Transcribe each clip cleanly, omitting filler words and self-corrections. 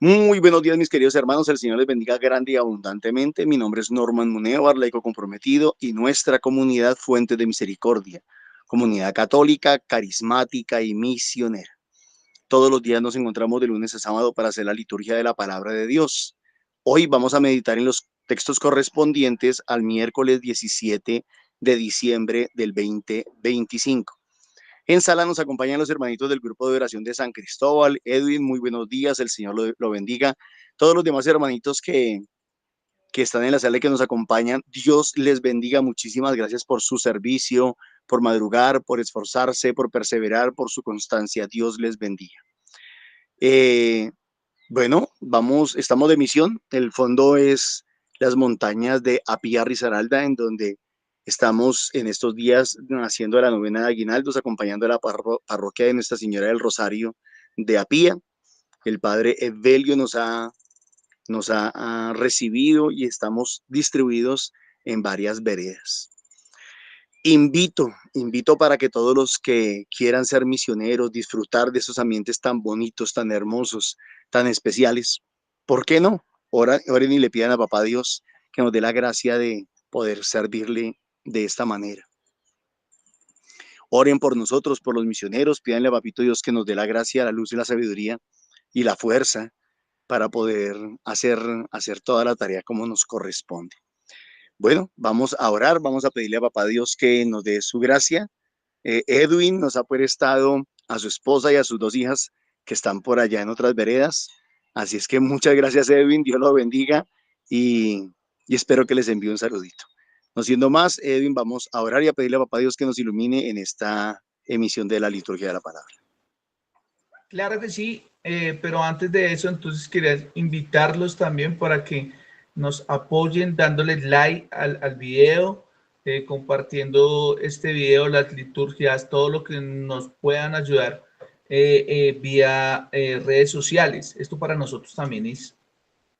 Muy buenos días, mis queridos hermanos. El Señor les bendiga grande y abundantemente. Mi nombre es Norman Munevar, laico comprometido, y nuestra comunidad Fuente de Misericordia, comunidad católica, carismática y misionera. Todos los días nos encontramos de lunes a sábado para hacer la liturgia de la palabra de Dios. Hoy vamos a meditar en los textos correspondientes al miércoles 17 de diciembre del 2025. En sala nos acompañan los hermanitos del grupo de oración de San Cristóbal. Edwin, muy buenos días, el Señor lo bendiga. Todos los demás hermanitos que están en la sala y que nos acompañan, Dios les bendiga. Muchísimas gracias por su servicio, por madrugar, por esforzarse, por perseverar, por su constancia. Dios les bendiga. Eh, bueno, estamos de misión. El fondo es las montañas de Apía Risaralda, en donde estamos en estos días haciendo la novena de aguinaldos, acompañando a la parroquia de Nuestra Señora del Rosario de Apía. El padre Evelio nos ha recibido y estamos distribuidos en varias veredas. Invito para que todos los que quieran ser misioneros, disfrutar de esos ambientes tan bonitos, tan hermosos, tan especiales, ¿por qué no? Oren y le pidan a Papá Dios que nos dé la gracia de poder servirle de esta manera. Oren por nosotros, por los misioneros, pídanle a Papito Dios que nos dé la gracia, la luz y la sabiduría y la fuerza para poder hacer toda la tarea como nos corresponde. Bueno, vamos a orar, vamos a pedirle a Papá Dios que nos dé su gracia. Edwin nos ha prestado a su esposa y a sus dos hijas que están por allá en otras veredas. Así es que muchas gracias, Edwin, Dios lo bendiga y, y espero que les envíe un saludito. No siendo más, Edwin, vamos a orar y a pedirle a Papá Dios que nos ilumine en esta emisión de la liturgia de la palabra. Claro que sí, pero antes de eso, entonces quería invitarlos también para que nos apoyen dándoles like al video, compartiendo este video, las liturgias, todo lo que nos puedan ayudar vía redes sociales. Esto para nosotros también es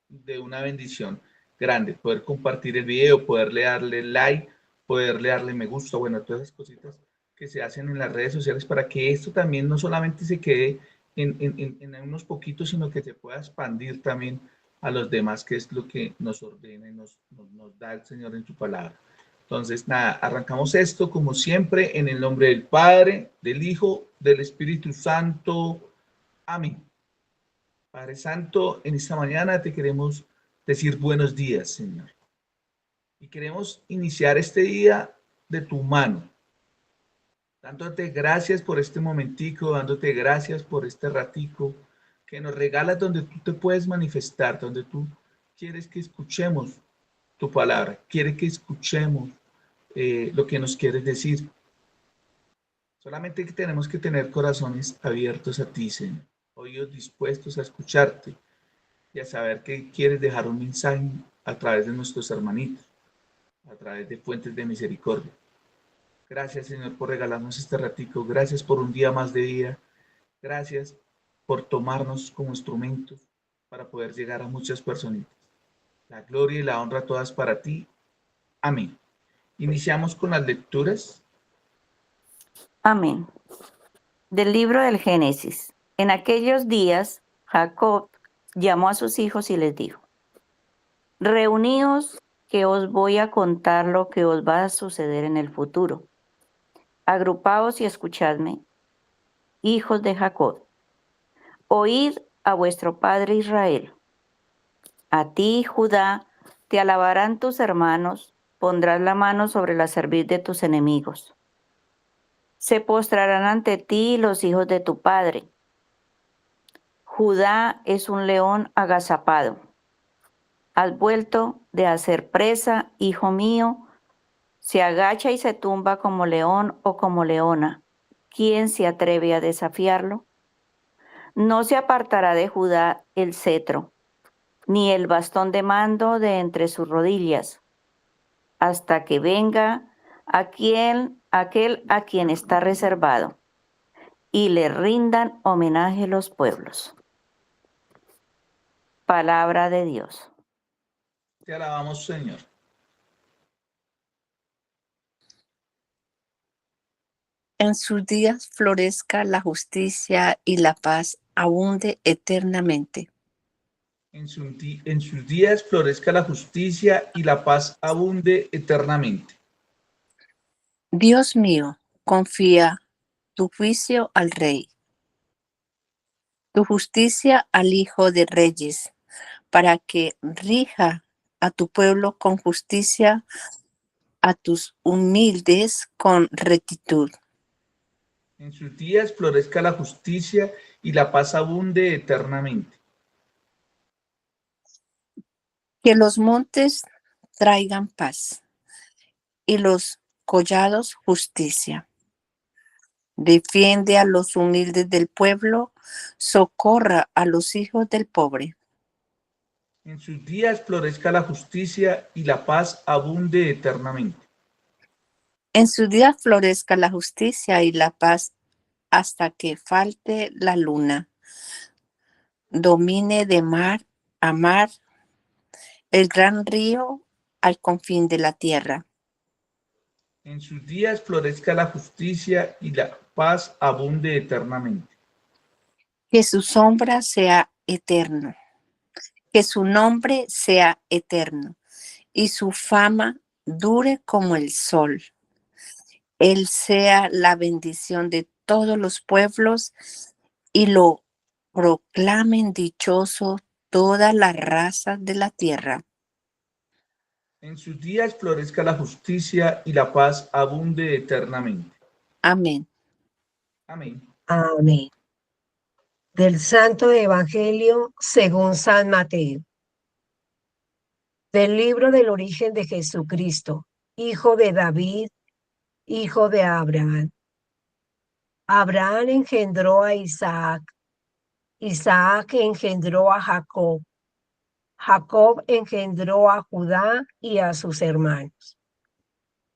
de una bendición grande, poder compartir el video, poderle darle like, poderle darle me gusta, bueno, todas esas cositas que se hacen en las redes sociales para que esto también no solamente se quede en unos poquitos, sino que se pueda expandir también a los demás, que es lo que nos ordena y nos da el Señor en su palabra. Entonces, nada, arrancamos esto como siempre en el nombre del Padre, del Hijo, del Espíritu Santo. Amén. Padre Santo, en esta mañana te queremos decir buenos días, Señor. Y queremos iniciar este día de tu mano, dándote gracias por este momentico, dándote gracias por este ratico que nos regalas donde tú te puedes manifestar, donde tú quieres que escuchemos tu palabra, quieres que escuchemos lo que nos quieres decir. Solamente que tenemos que tener corazones abiertos a ti, Señor, oídos dispuestos a escucharte y a saber que quieres dejar un mensaje a través de nuestros hermanitos, a través de fuentes de misericordia. Gracias, Señor, por regalarnos este ratico. Gracias por un día más de vida. Gracias por tomarnos como instrumentos para poder llegar a muchas personitas. La gloria y la honra todas para ti. Amén. Iniciamos con las lecturas. Amén. Del libro del Génesis. En aquellos días, Jacob llamó a sus hijos y les dijo: Reuníos, que os voy a contar lo que os va a suceder en el futuro. Agrupaos y escuchadme, hijos de Jacob. Oíd a vuestro padre Israel. A ti, Judá, te alabarán tus hermanos, pondrás la mano sobre la cerviz de tus enemigos. Se postrarán ante ti los hijos de tu padre. Judá es un león agazapado. Has vuelto de hacer presa, hijo mío. Se agacha y se tumba como león o como leona. ¿Quién se atreve a desafiarlo? No se apartará de Judá el cetro, ni el bastón de mando de entre sus rodillas, hasta que venga aquel a quien está reservado, y le rindan homenaje los pueblos. Palabra de Dios. Te alabamos, Señor. En sus días florezca la justicia y la paz abunde eternamente. En sus días florezca la justicia y la paz abunde eternamente. Dios mío, confía tu juicio al Rey, tu justicia al Hijo de Reyes, para que rija a tu pueblo con justicia, a tus humildes con rectitud. En sus días florezca la justicia y la paz abunde eternamente. Que los montes traigan paz y los collados justicia. Defiende a los humildes del pueblo, socorra a los hijos del pobre. En sus días florezca la justicia y la paz abunde eternamente. En sus días florezca la justicia y la paz hasta que falte la luna. Domine de mar a mar el gran río al confín de la tierra. En sus días florezca la justicia y la paz abunde eternamente. Que su sombra sea eterno, que su nombre sea eterno y su fama dure como el sol. Él sea la bendición de todos los pueblos y lo proclamen dichoso todas las razas de la tierra. En sus días florezca la justicia y la paz abunde eternamente. Amén. Amén. Amén. Del Santo Evangelio según San Mateo. Del libro del origen de Jesucristo, hijo de David, hijo de Abraham. Abraham engendró a Isaac. Isaac engendró a Jacob. Jacob engendró a Judá y a sus hermanos.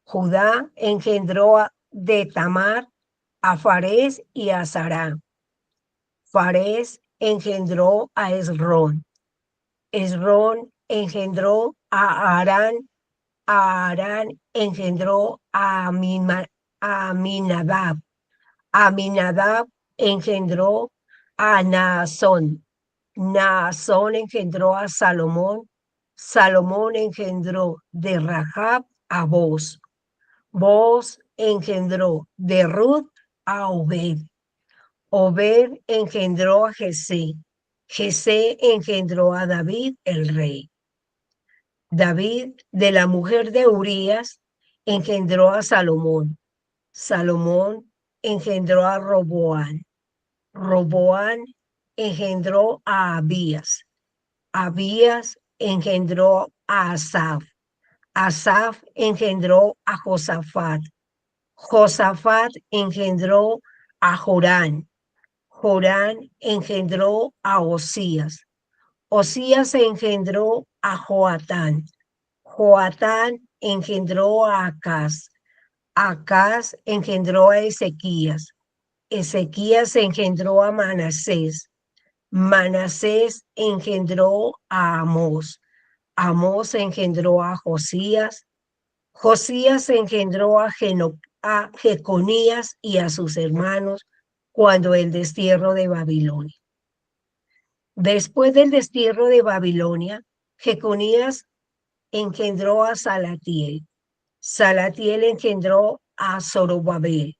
Judá engendró de Tamar a Farés y a Sará. Farés engendró a Esrón. Esrón engendró a Arán. Arán engendró a Aminadab. Aminadab engendró a Naasón. Naasón engendró a Salomón. Salomón engendró de Rahab a Boz. Boz engendró de Ruth a Obed. Obed engendró a Jesé. Jesé engendró a David el rey. David, de la mujer de Urías, engendró a Salomón. Salomón engendró a Roboán. Roboán engendró a Abías. Abías engendró a Asaf. Asaf engendró a Josafat. Josafat engendró a Jorán. Jorán engendró a Osías. Osías engendró a Joatán. Joatán engendró a Acaz. Acaz engendró a Ezequías. Ezequías engendró a Manasés. Manasés engendró a Amós. Amós engendró a Josías. Josías engendró a Jeconías y a sus hermanos cuando el destierro de Babilonia. Después del destierro de Babilonia, Jeconías engendró a Salatiel. Salatiel engendró a Zorobabel.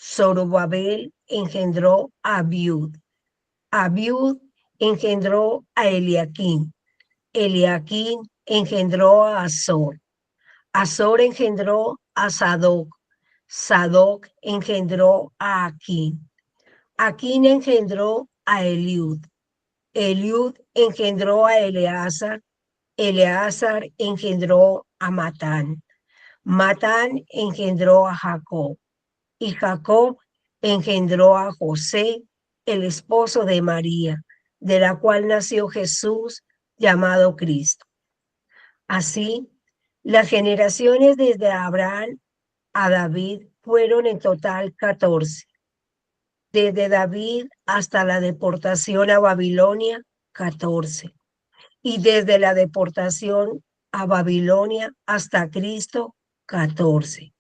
Zorobabel engendró a Abiud. Abiud engendró a Eliaquín. Eliaquín engendró a Azor. Azor engendró a Sadoc. Sadoc engendró a Aquín. Aquín engendró a Eliud. Eliud engendró a Eleazar. Eleazar engendró a Matán. Matán engendró a Jacob. Y Jacob engendró a José, el esposo de María, de la cual nació Jesús, llamado Cristo. Así, las generaciones desde Abraham a David fueron en total 14. Desde David hasta la deportación a Babilonia, 14. Y desde la deportación a Babilonia hasta Cristo, 14.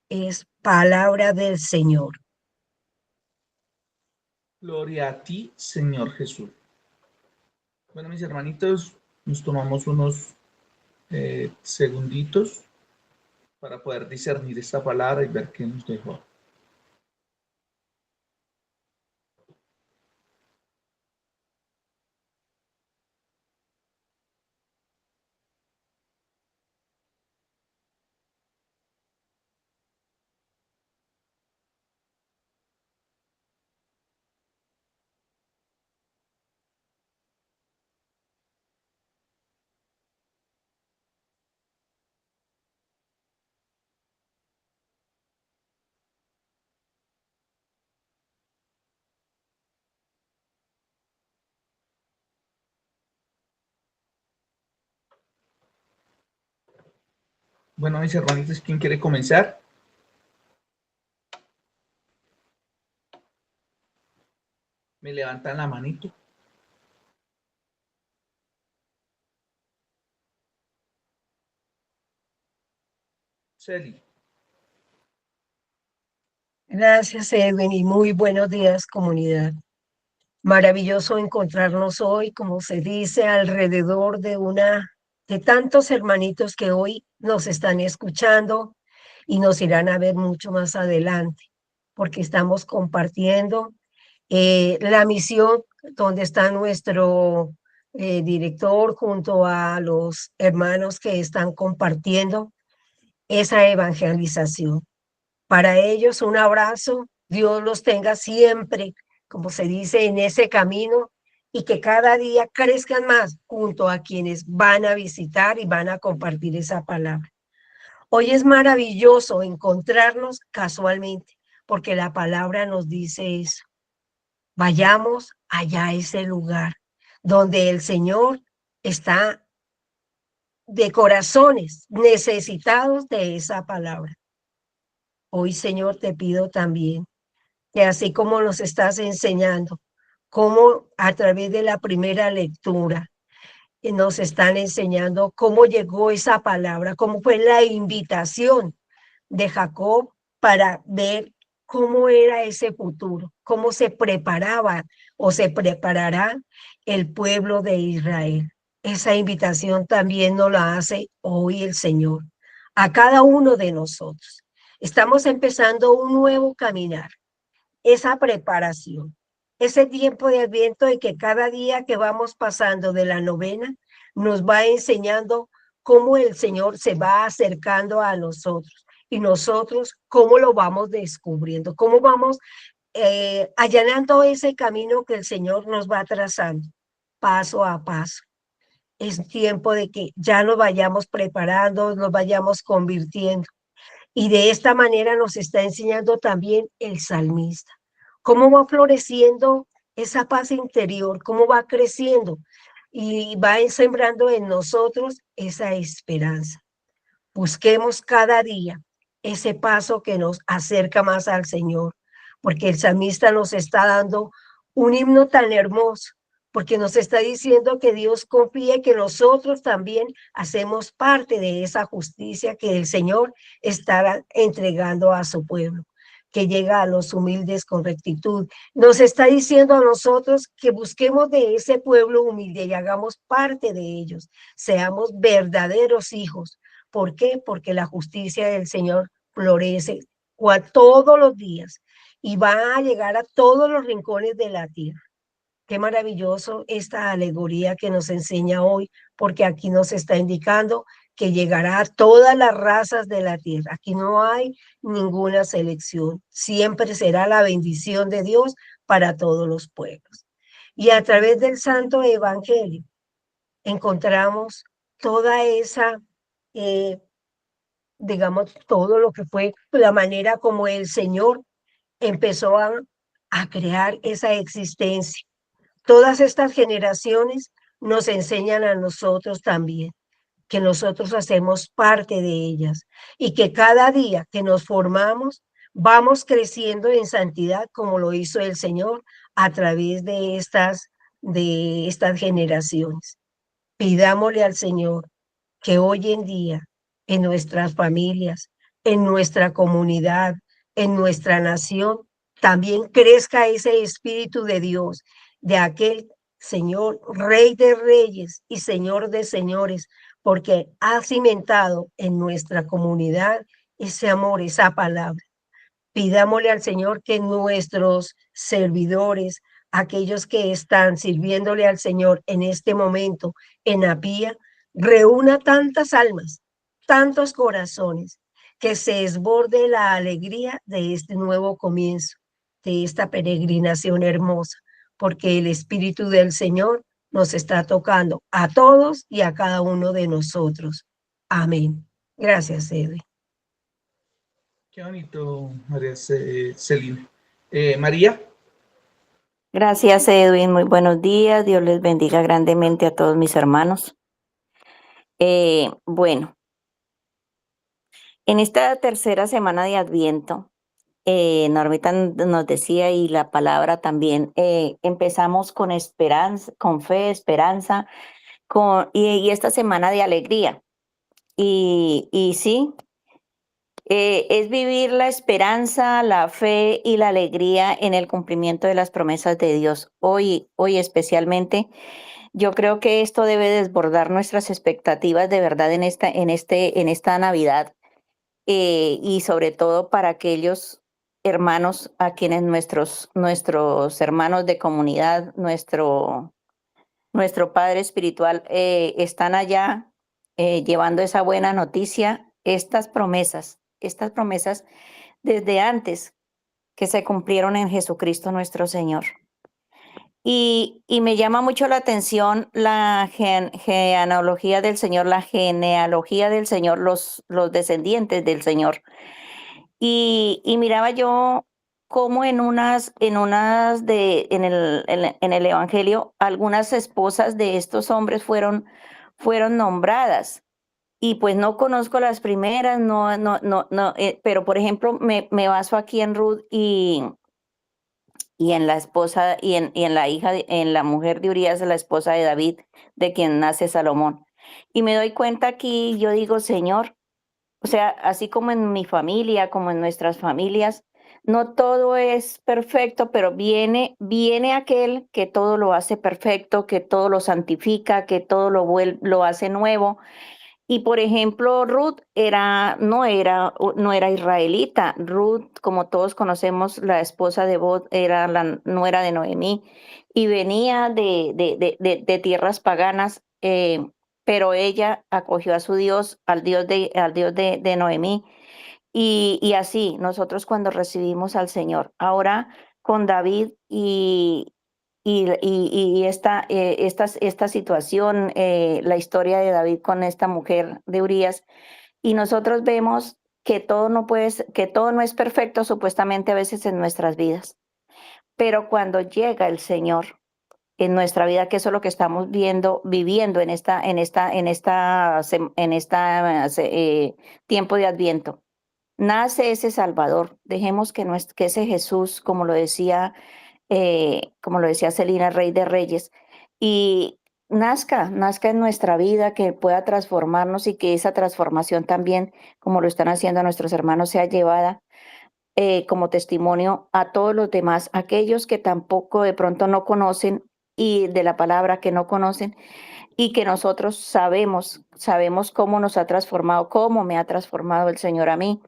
Es palabra del Señor. Gloria a ti, Señor Jesús. Bueno, mis hermanitos, nos tomamos unos segunditos para poder discernir esta palabra y ver qué nos dejó. Bueno, mis hermanitos, ¿quién quiere comenzar? Me levantan la manito. Celi. Gracias, Edwin, y muy buenos días, comunidad. Maravilloso encontrarnos hoy, como se dice, alrededor de tantos hermanitos que hoy nos están escuchando y nos irán a ver mucho más adelante, porque estamos compartiendo la misión donde está nuestro director junto a los hermanos que están compartiendo esa evangelización. Para ellos un abrazo, Dios los tenga siempre, como se dice, en ese camino y que cada día crezcan más junto a quienes van a visitar y van a compartir esa palabra. Hoy es maravilloso encontrarnos casualmente, porque la palabra nos dice eso. Vayamos allá a ese lugar donde el Señor está de corazones necesitados de esa palabra. Hoy, Señor, te pido también que así como nos estás enseñando, cómo a través de la primera lectura nos están enseñando cómo llegó esa palabra, cómo fue la invitación de Jacob para ver cómo era ese futuro, cómo se preparaba o se preparará el pueblo de Israel. Esa invitación también nos la hace hoy el Señor a cada uno de nosotros. Estamos empezando un nuevo caminar, esa preparación, ese tiempo de Adviento en que cada día que vamos pasando de la novena nos va enseñando cómo el Señor se va acercando a nosotros y nosotros cómo lo vamos descubriendo, cómo vamos allanando ese camino que el Señor nos va trazando paso a paso. Es tiempo de que ya nos vayamos preparando, nos vayamos convirtiendo. Y de esta manera nos está enseñando también el salmista. Cómo va floreciendo esa paz interior, cómo va creciendo y va sembrando en nosotros esa esperanza. Busquemos cada día ese paso que nos acerca más al Señor, porque el salmista nos está dando un himno tan hermoso, porque nos está diciendo que Dios confía y que nosotros también hacemos parte de esa justicia que el Señor está entregando a su pueblo, que llega a los humildes con rectitud. Nos está diciendo a nosotros que busquemos de ese pueblo humilde y hagamos parte de ellos, seamos verdaderos hijos. ¿Por qué? Porque la justicia del Señor florece todos los días y va a llegar a todos los rincones de la tierra. Qué maravilloso esta alegoría que nos enseña hoy, porque aquí nos está indicando que llegará a todas las razas de la tierra. Aquí no hay ninguna selección. Siempre será la bendición de Dios para todos los pueblos. Y a través del Santo Evangelio encontramos toda esa, digamos, todo lo que fue la manera como el Señor empezó a crear esa existencia. Todas estas generaciones nos enseñan a nosotros también que nosotros hacemos parte de ellas y que cada día que nos formamos vamos creciendo en santidad como lo hizo el Señor a través de estas generaciones. Pidámosle al Señor que hoy en día en nuestras familias, en nuestra comunidad, en nuestra nación, también crezca ese Espíritu de Dios, de aquel Señor, Rey de Reyes y Señor de Señores, porque ha cimentado en nuestra comunidad ese amor, esa palabra. Pidámosle al Señor que nuestros servidores, aquellos que están sirviéndole al Señor en este momento en Apía, reúna tantas almas, tantos corazones, que se desborde la alegría de este nuevo comienzo, de esta peregrinación hermosa, porque el Espíritu del Señor nos está tocando a todos y a cada uno de nosotros. Amén. Gracias, Edwin. Qué bonito, María Celina. María. Gracias, Edwin. Muy buenos días. Dios les bendiga grandemente a todos mis hermanos. Bueno, en esta tercera semana de Adviento, Normita nos decía y la palabra también, empezamos con esperanza, con fe, esperanza, y esta semana de alegría. Y sí, es vivir la esperanza, la fe y la alegría en el cumplimiento de las promesas de Dios. Hoy especialmente, yo creo que esto debe desbordar nuestras expectativas de verdad en esta Navidad, y sobre todo para aquellos hermanos a quienes nuestros hermanos de comunidad, nuestro Padre Espiritual, están allá llevando esa buena noticia, estas promesas desde antes que se cumplieron en Jesucristo nuestro Señor. Y me llama mucho la atención la genealogía del Señor, los descendientes del Señor. Y miraba yo cómo en el Evangelio, algunas esposas de estos hombres fueron nombradas. Y pues no conozco las primeras, no, pero por ejemplo, me baso aquí en Ruth y en la esposa y en la en la mujer de Urías, la esposa de David, de quien nace Salomón. Y me doy cuenta aquí, yo digo, Señor, o sea, así como en mi familia, como en nuestras familias, no todo es perfecto, pero viene aquel que todo lo hace perfecto, que todo lo santifica, que todo lo hace nuevo. Y por ejemplo, Ruth no era israelita. Ruth, como todos conocemos, la esposa de Boaz era la nuera de Noemí y venía de tierras paganas, pero ella acogió a su Dios, al Dios de Noemí. Y así, nosotros cuando recibimos al Señor, ahora con David y esta situación, la historia de David con esta mujer de Urías, y nosotros vemos que que todo no es perfecto supuestamente a veces en nuestras vidas, pero cuando llega el Señor en nuestra vida, que eso es lo que estamos viviendo en tiempo de Adviento, nace ese Salvador. Dejemos que ese Jesús, como lo decía Celina, Rey de Reyes, y nazca en nuestra vida, que pueda transformarnos y que esa transformación también, como lo están haciendo nuestros hermanos, sea llevada como testimonio a todos los demás, aquellos que tampoco de pronto no conocen y de la palabra que no conocen y que nosotros sabemos cómo nos ha transformado, cómo me ha transformado el Señor a mí,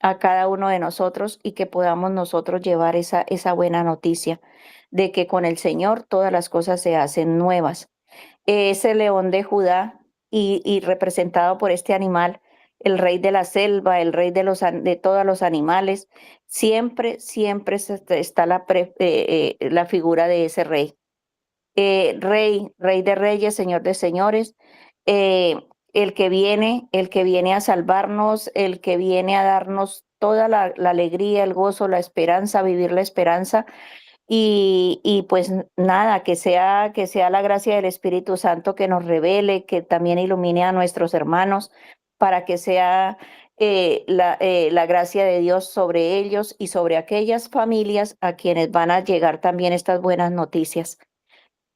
a cada uno de nosotros, y que podamos nosotros llevar esa buena noticia de que con el Señor todas las cosas se hacen nuevas. Ese león de Judá y representado por este animal, el rey de la selva, el rey de todos los animales, siempre está la figura de ese rey. Rey de reyes, Señor de señores, eh, el que viene a salvarnos, el que viene a darnos toda la alegría, el gozo, la esperanza, vivir la esperanza. Y pues nada, que sea la gracia del Espíritu Santo que nos revele, que también ilumine a nuestros hermanos, para que sea la gracia de Dios sobre ellos y sobre aquellas familias a quienes van a llegar también estas buenas noticias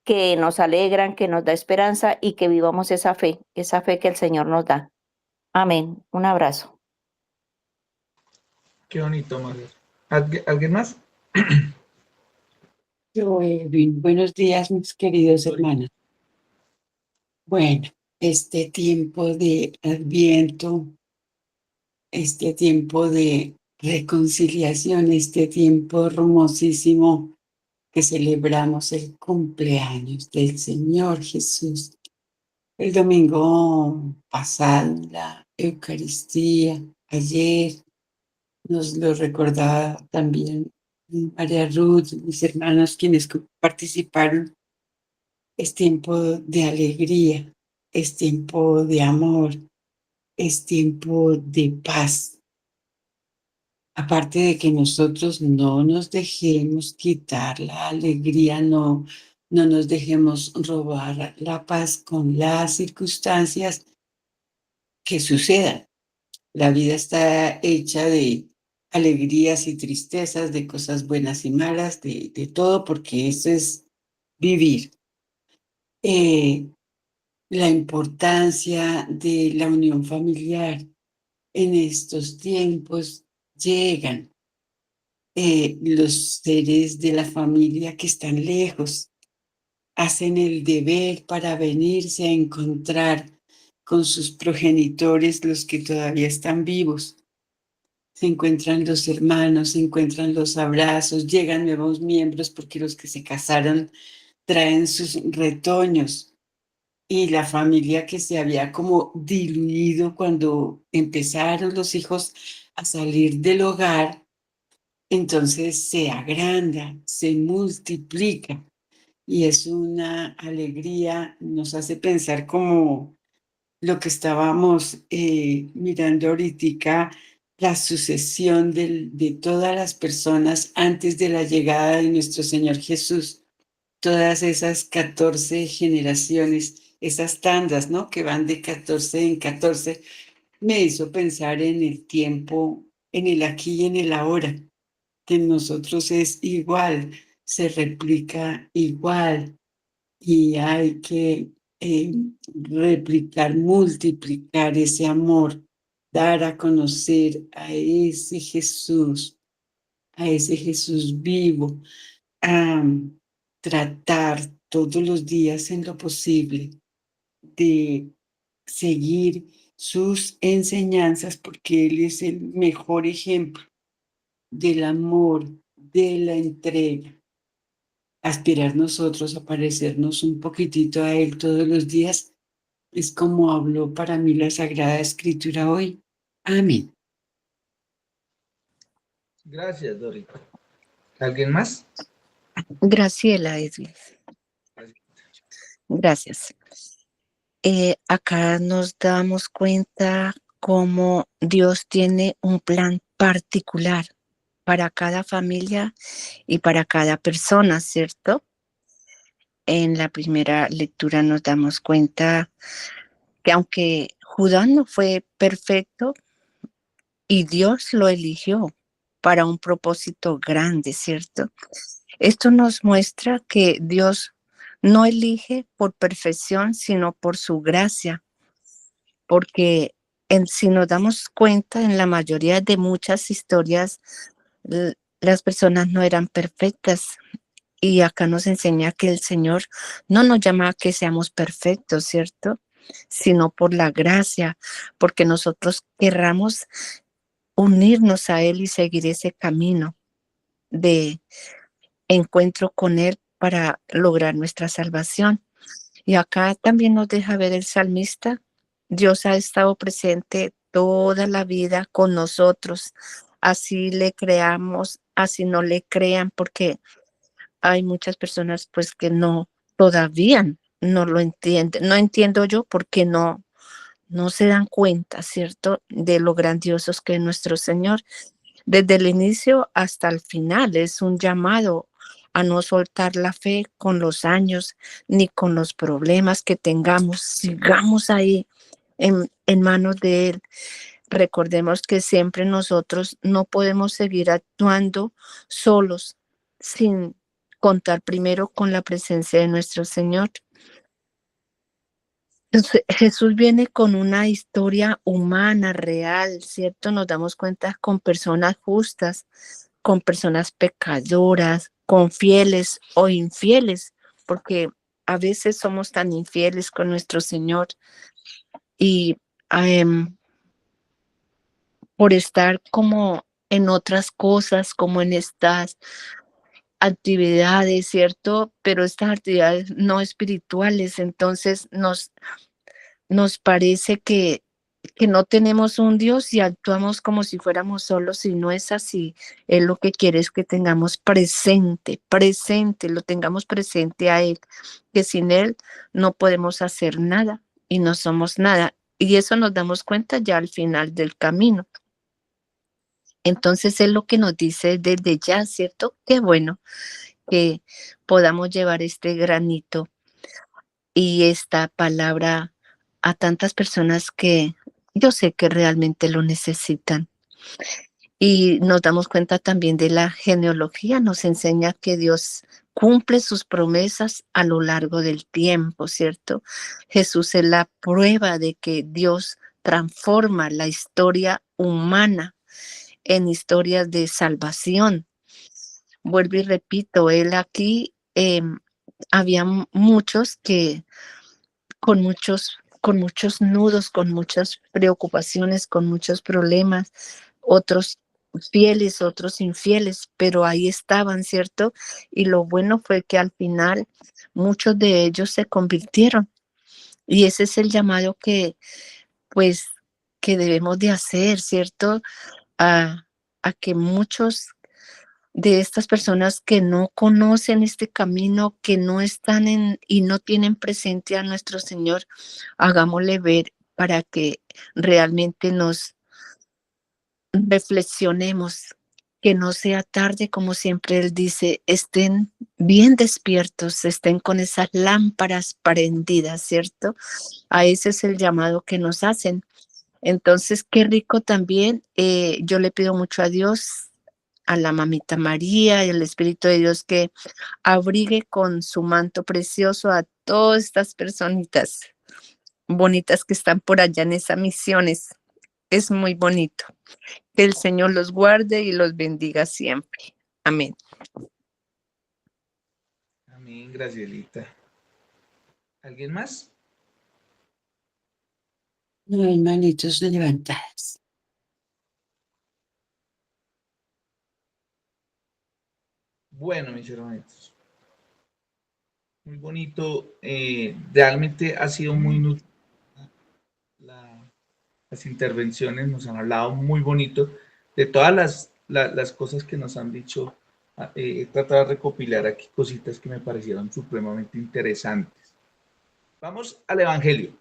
que nos alegran, que nos da esperanza y que vivamos esa fe que el Señor nos da. Amén. Un abrazo. Qué bonito, María. ¿Alguien más? Edwin. Buenos días, mis queridos hermanos. Bueno, este tiempo de Adviento, este tiempo de reconciliación, este tiempo hermosísimo que celebramos el cumpleaños del Señor Jesús. El domingo pasado, la Eucaristía, ayer, nos lo recordaba también María Ruth, mis hermanos quienes participaron. Es tiempo de alegría, es tiempo de amor, es tiempo de paz. Aparte de que nosotros no nos dejemos quitar la alegría, no nos dejemos robar la paz con las circunstancias que sucedan. La vida está hecha de alegrías y tristezas, de cosas buenas y malas, de todo, porque eso es vivir. La importancia de la unión familiar en estos tiempos llegan. Los seres de la familia que están lejos hacen el deber para venirse a encontrar con sus progenitores, los que todavía están vivos. Se encuentran los hermanos, se encuentran los abrazos, llegan nuevos miembros porque los que se casaron traen sus retoños. Y la familia que se había como diluido cuando empezaron los hijos a salir del hogar, entonces se agranda, se multiplica y es una alegría, nos hace pensar como lo que estábamos mirando ahorita, la sucesión de todas las personas antes de la llegada de nuestro Señor Jesús, todas esas 14 generaciones, esas tandas, ¿no? Que van de 14 en 14, me hizo pensar en el tiempo, en el aquí y en el ahora, que en nosotros es igual, se replica igual y hay que replicar, multiplicar ese amor, dar a conocer a ese Jesús vivo, a tratar todos los días en lo posible de seguir sus enseñanzas, porque Él es el mejor ejemplo del amor, de la entrega. Aspirar nosotros a parecernos un poquitito a Él todos los días es como habló para mí la Sagrada Escritura hoy. Amén. Gracias, Dorita. ¿Alguien más? Graciela, Edwin. Gracias. Acá nos damos cuenta cómo Dios tiene un plan particular para cada familia y para cada persona, ¿cierto? En la primera lectura nos damos cuenta que aunque Judá no fue perfecto y Dios lo eligió para un propósito grande, ¿cierto? Esto nos muestra que Dios no elige por perfección, sino por su gracia, porque si nos damos cuenta, en la mayoría de muchas historias, las personas no eran perfectas. Y acá nos enseña que el Señor no nos llama a que seamos perfectos, ¿cierto? Sino por la gracia, porque nosotros querramos unirnos a Él y seguir ese camino de encuentro con Él para lograr nuestra salvación. Y acá también nos deja ver el salmista, Dios ha estado presente toda la vida con nosotros, así le creamos, así no le crean, porque hay muchas personas pues que no, todavía no lo entienden. No entiendo yo por qué no se dan cuenta, ¿cierto? De lo grandiosos que es nuestro Señor. Desde el inicio hasta el final es un llamado a no soltar la fe con los años ni con los problemas que tengamos. Sigamos ahí en manos de Él. Recordemos que siempre nosotros no podemos seguir actuando solos sin contar primero con la presencia de nuestro Señor. Entonces, Jesús viene con una historia humana, real, ¿cierto? Nos damos cuenta con personas justas, con personas pecadoras, con fieles o infieles, porque a veces somos tan infieles con nuestro Señor y por estar como en otras cosas, como en estas actividades, ¿cierto? Pero estas actividades no espirituales, entonces nos parece que no tenemos un Dios y actuamos como si fuéramos solos y no es así. Él lo que quiere es que tengamos presente, lo tengamos presente a Él, que sin Él no podemos hacer nada y no somos nada. Y eso nos damos cuenta ya al final del camino. Entonces es lo que nos dice desde ya, ¿cierto? Qué bueno que podamos llevar este granito y esta palabra a tantas personas que yo sé que realmente lo necesitan. Y nos damos cuenta también de la genealogía, nos enseña que Dios cumple sus promesas a lo largo del tiempo, ¿cierto? Jesús es la prueba de que Dios transforma la historia humana en historias de salvación. Vuelvo y repito, él aquí había muchos que con muchos nudos, con muchas preocupaciones, con muchos problemas, otros fieles, otros infieles, pero ahí estaban, ¿cierto? Y lo bueno fue que al final muchos de ellos se convirtieron. Y ese es el llamado pues, que debemos de hacer, ¿cierto? A, a que muchos de estas personas que no conocen este camino, que no están y no tienen presente a nuestro Señor, hagámosle ver para que realmente nos reflexionemos, que no sea tarde, como siempre Él dice, estén bien despiertos, estén con esas lámparas prendidas, ¿cierto? A ese es el llamado que nos hacen. Entonces, qué rico también. Yo le pido mucho a Dios, a la mamita María y al Espíritu de Dios que abrigue con su manto precioso a todas estas personitas bonitas que están por allá en esas misiones. Es muy bonito. Que el Señor los guarde y los bendiga siempre. Amén. Amén, Gracielita. ¿Alguien más? No hay manitos levantadas. Bueno, mis hermanitos. Muy bonito. Realmente ha sido muy útil. Las intervenciones nos han hablado muy bonito de todas las cosas que nos han dicho. He tratado de recopilar aquí cositas que me parecieron supremamente interesantes. Vamos al Evangelio.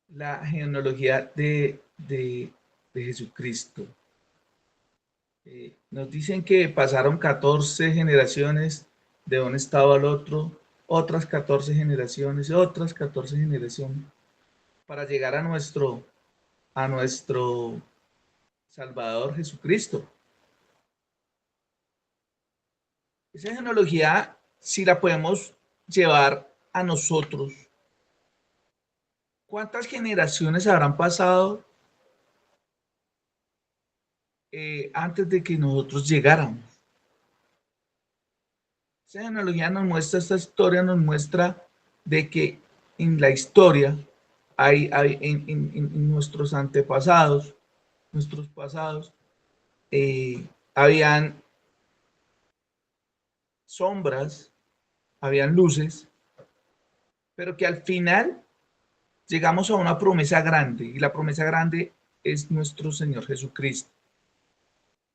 La genealogía de Jesucristo. Nos dicen que pasaron 14 generaciones de un estado al otro, otras 14 generaciones, otras 14 generaciones, para llegar a nuestro Salvador Jesucristo. Esa genealogía, si la podemos llevar a nosotros, ¿cuántas generaciones habrán pasado antes de que nosotros llegáramos? Esa genealogía nos muestra, esta historia nos muestra de que en la historia en nuestros antepasados, nuestros pasados, habían sombras, habían luces, pero que al final llegamos a una promesa grande, y la promesa grande es nuestro Señor Jesucristo,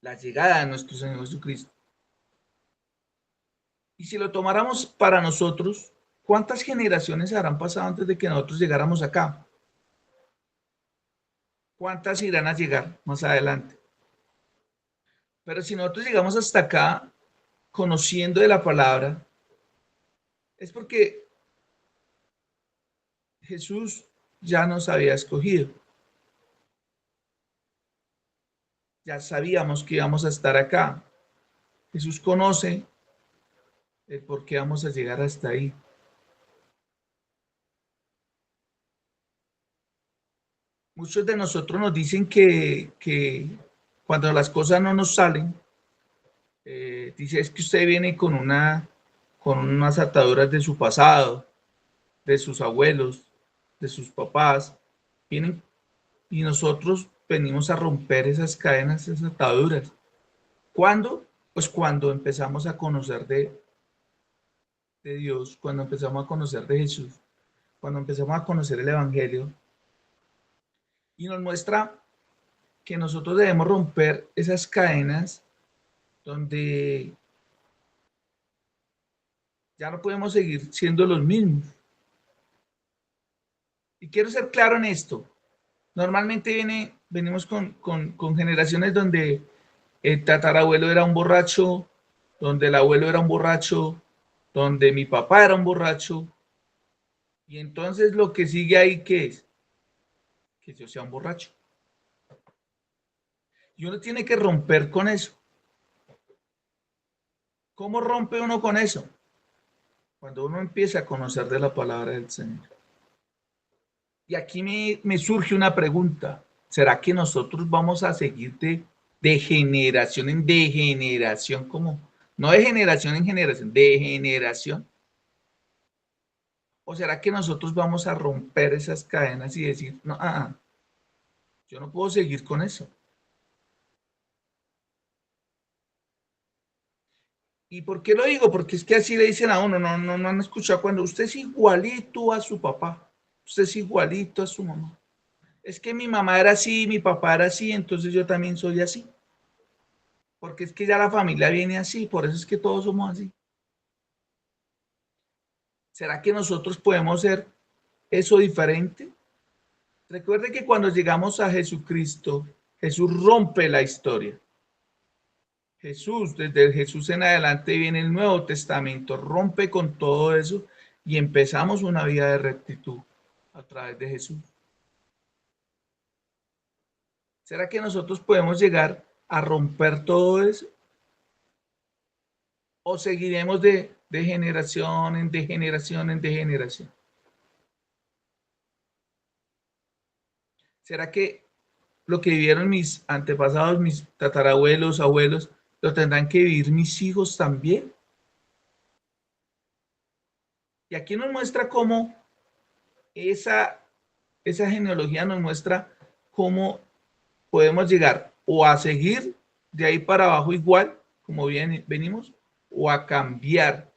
la llegada de nuestro Señor Jesucristo. Y si lo tomáramos para nosotros, ¿cuántas generaciones habrán pasado antes de que nosotros llegáramos acá? ¿Cuántas irán a llegar más adelante? Pero si nosotros llegamos hasta acá conociendo de la palabra, es porque Jesús ya nos había escogido. Ya sabíamos que íbamos a estar acá. Jesús conoce el por qué vamos a llegar hasta ahí. Muchos de nosotros nos dicen que cuando las cosas no nos salen, Dice, es que usted viene con unas ataduras de su pasado, de sus abuelos, de sus papás, vienen y nosotros venimos a romper esas cadenas, esas ataduras. ¿Cuándo? Pues cuando empezamos a conocer de Dios, cuando empezamos a conocer de Jesús, cuando empezamos a conocer el Evangelio, y nos muestra que nosotros debemos romper esas cadenas donde ya no podemos seguir siendo los mismos. Y quiero ser claro en esto. Normalmente venimos con generaciones donde el tatarabuelo era un borracho, donde el abuelo era un borracho, donde mi papá era un borracho. Y entonces lo que sigue ahí, ¿qué es? Que yo sea un borracho. Y uno tiene que romper con eso. ¿Cómo rompe uno con eso? Cuando uno empieza a conocer de la palabra del Señor. Y aquí me surge una pregunta. ¿Será que nosotros vamos a seguir de generación en generación, como, no de generación en generación, de generación? ¿O será que nosotros vamos a romper esas cadenas y decir, no, yo no puedo seguir con eso? ¿Y por qué lo digo? Porque es que así le dicen a uno, no han escuchado cuando usted es igualito a su papá, usted es igualito a su mamá. Es que mi mamá era así, mi papá era así, entonces yo también soy así. Porque es que ya la familia viene así, por eso es que todos somos así. ¿Será que nosotros podemos ser eso diferente? Recuerde que cuando llegamos a Jesucristo, Jesús rompe la historia. Jesús, desde el Jesús en adelante viene el Nuevo Testamento, rompe con todo eso y empezamos una vida de rectitud a través de Jesús. ¿Será que nosotros podemos llegar a romper todo eso? ¿O seguiremos de generación en generación en generación? ¿Será que lo que vivieron mis antepasados, mis tatarabuelos, abuelos, lo tendrán que vivir mis hijos también? Y aquí nos muestra cómo esa genealogía nos muestra cómo podemos llegar o a seguir de ahí para abajo igual, como venimos, o a cambiar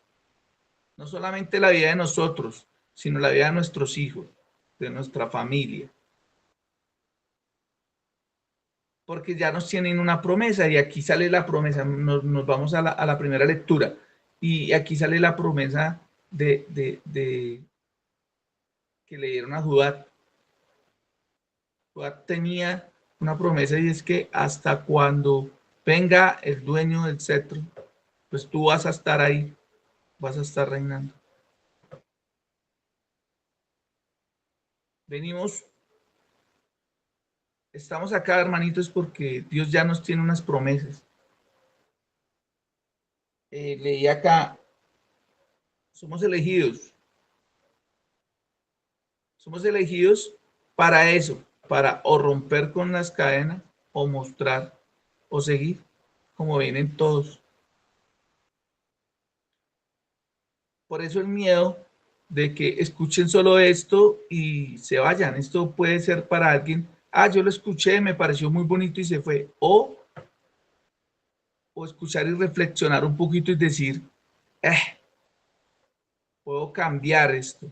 no solamente la vida de nosotros, sino la vida de nuestros hijos, de nuestra familia. Porque ya nos tienen una promesa y aquí sale la promesa, nos vamos a la primera lectura y aquí sale la promesa de que le dieron a Judá. Judá tenía una promesa y es que hasta cuando venga el dueño del cetro, pues tú vas a estar ahí, vas a estar reinando. Estamos acá, hermanitos, porque Dios ya nos tiene unas promesas. Leí acá, somos elegidos. Somos elegidos para eso, para o romper con las cadenas, o mostrar, o seguir, como vienen todos. Por eso el miedo de que escuchen solo esto y se vayan. Esto puede ser para alguien, yo lo escuché, me pareció muy bonito y se fue. O escuchar y reflexionar un poquito y decir, puedo cambiar esto,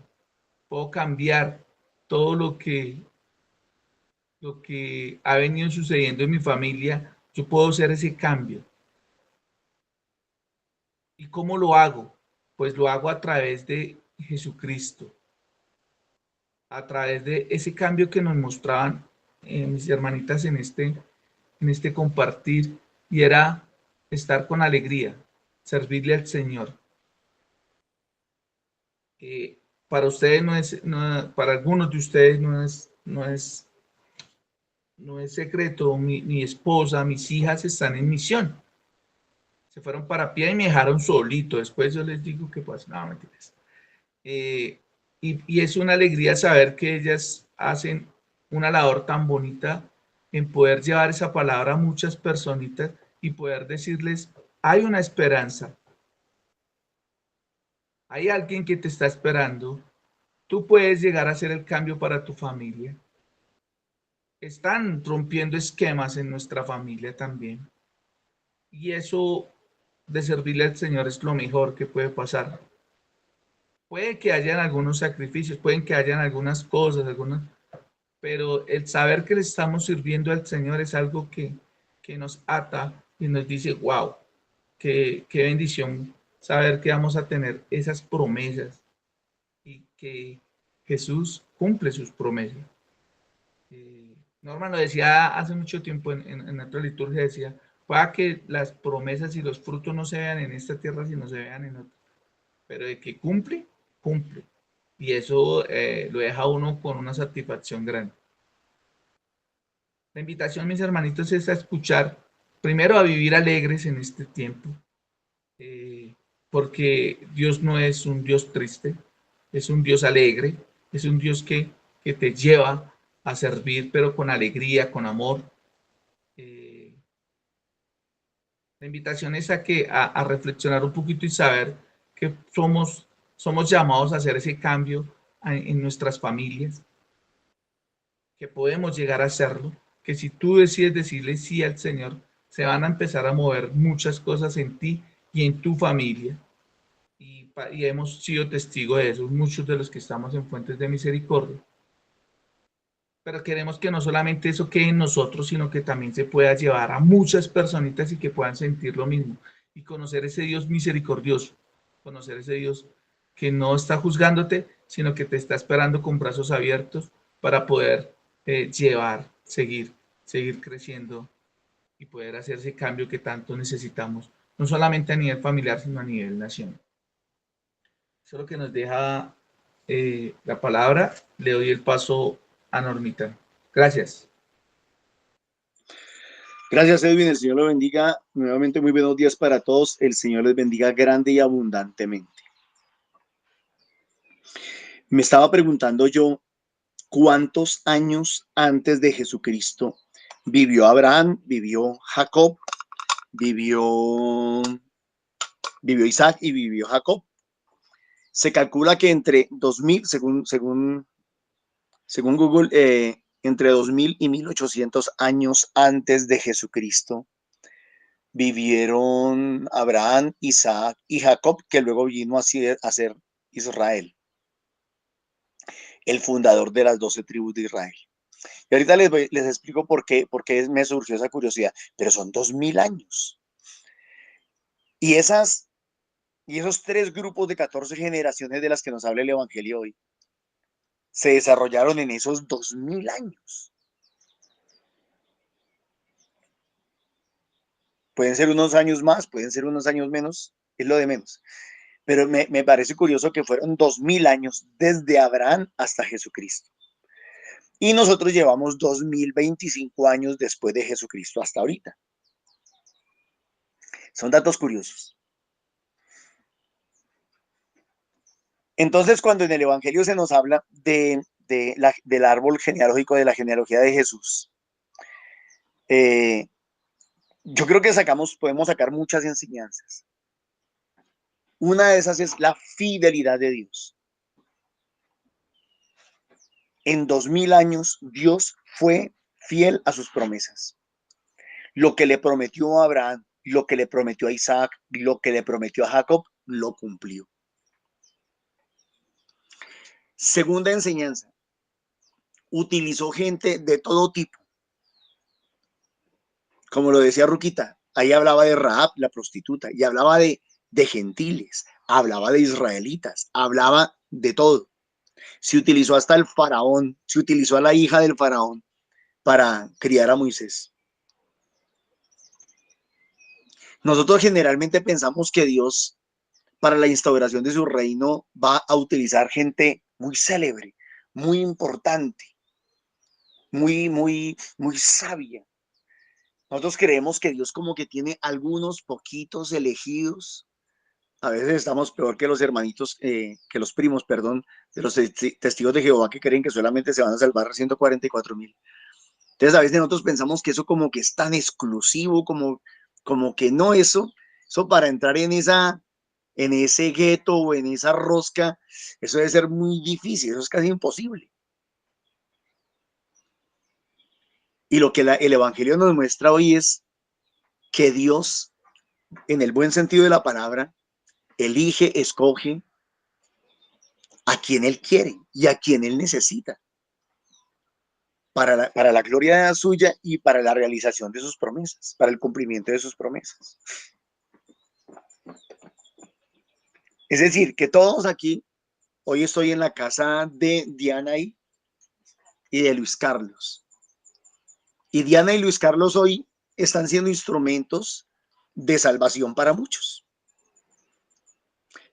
puedo cambiar todo lo que ha venido sucediendo en mi familia, yo puedo hacer ese cambio. ¿Y cómo lo hago? Pues lo hago a través de Jesucristo, a través de ese cambio que nos mostraban mis hermanitas en este compartir, y era estar con alegría, servirle al Señor. Para ustedes para algunos de ustedes no es secreto, mi esposa, mis hijas están en misión. Se fueron para pie y me dejaron solito. Después yo les digo que pues, no, mentiras. Y es una alegría saber que ellas hacen una labor tan bonita en poder llevar esa palabra a muchas personitas y poder decirles hay una esperanza. Hay alguien que te está esperando. Tú puedes llegar a hacer el cambio para tu familia. Están rompiendo esquemas en nuestra familia también. Y eso de servirle al Señor es lo mejor que puede pasar. Puede que hayan algunos sacrificios, pueden que hayan algunas cosas, pero el saber que le estamos sirviendo al Señor es algo que nos ata y nos dice, wow, qué bendición saber que vamos a tener esas promesas y que Jesús cumple sus promesas. Norman lo decía hace mucho tiempo en otra liturgia, decía, para que las promesas y los frutos no se vean en esta tierra, sino se vean en otra. Pero de que cumple, cumple. Y eso lo deja uno con una satisfacción grande. La invitación, mis hermanitos, es a escuchar, primero a vivir alegres en este tiempo, porque Dios no es un Dios triste, es un Dios alegre, es un Dios que te lleva a servir, pero con alegría, con amor. La invitación es a reflexionar un poquito y saber que somos llamados a hacer ese cambio en nuestras familias, que podemos llegar a hacerlo, que si tú decides decirle sí al Señor, se van a empezar a mover muchas cosas en ti y en tu familia. Y hemos sido testigos de eso, muchos de los que estamos en Fuentes de Misericordia. Pero queremos que no solamente eso quede en nosotros, sino que también se pueda llevar a muchas personitas y que puedan sentir lo mismo. Y conocer ese Dios misericordioso, conocer ese Dios que no está juzgándote, sino que te está esperando con brazos abiertos para poder seguir creciendo y poder hacer ese cambio que tanto necesitamos, no solamente a nivel familiar, sino a nivel nacional. Eso es lo que nos deja la palabra. Le doy el paso a Normita. Gracias. Gracias, Edwin. El Señor lo bendiga. Nuevamente, muy buenos días para todos. El Señor les bendiga grande y abundantemente. Me estaba preguntando yo, ¿cuántos años antes de Jesucristo vivió Abraham, vivió Jacob, vivió Isaac y vivió Jacob? Se calcula que entre 2000, según Google, entre 2000 y 1800 años antes de Jesucristo vivieron Abraham, Isaac y Jacob, que luego vino a ser Israel, el fundador de las 12 tribus de Israel. Y ahorita les explico por qué me surgió esa curiosidad, pero son 2000 años. Y esos 3 grupos de 14 generaciones de las que nos habla el Evangelio hoy se desarrollaron en esos 2000 años. Pueden ser unos años más, pueden ser unos años menos, es lo de menos. Pero me parece curioso que fueron 2000 años desde Abraham hasta Jesucristo. Y nosotros llevamos 2025 años después de Jesucristo hasta ahorita. Son datos curiosos. Entonces, cuando en el Evangelio se nos habla del árbol genealógico, de la genealogía de Jesús, yo creo que podemos sacar muchas enseñanzas. Una de esas es la fidelidad de Dios. En 2000 años, Dios fue fiel a sus promesas. Lo que le prometió a Abraham, lo que le prometió a Isaac, lo que le prometió a Jacob, lo cumplió. Segunda enseñanza, utilizó gente de todo tipo. Como lo decía Ruquita, ahí hablaba de Rahab, la prostituta, y hablaba de gentiles, hablaba de israelitas, hablaba de todo. Se utilizó hasta el faraón, se utilizó a la hija del faraón para criar a Moisés. Nosotros generalmente pensamos que Dios, para la instauración de su reino, va a utilizar gente muy célebre, muy importante, muy sabia. Nosotros creemos que Dios como que tiene algunos poquitos elegidos. A veces estamos peor que los hermanitos, que los primos, perdón, de los testigos de Jehová que creen que solamente se van a salvar 144,000. Entonces a veces nosotros pensamos que eso como que es tan exclusivo, como que no, eso Eso para entrar en ese gueto o en esa rosca, eso debe ser muy difícil, eso es casi imposible. Y lo que el Evangelio nos muestra hoy es que Dios, en el buen sentido de la palabra, elige, escoge a quien Él quiere y a quien Él necesita para la gloria suya y para la realización de sus promesas, para el cumplimiento de sus promesas. Es decir, que todos aquí, hoy estoy en la casa de Diana y de Luis Carlos. Y Diana y Luis Carlos hoy están siendo instrumentos de salvación para muchos.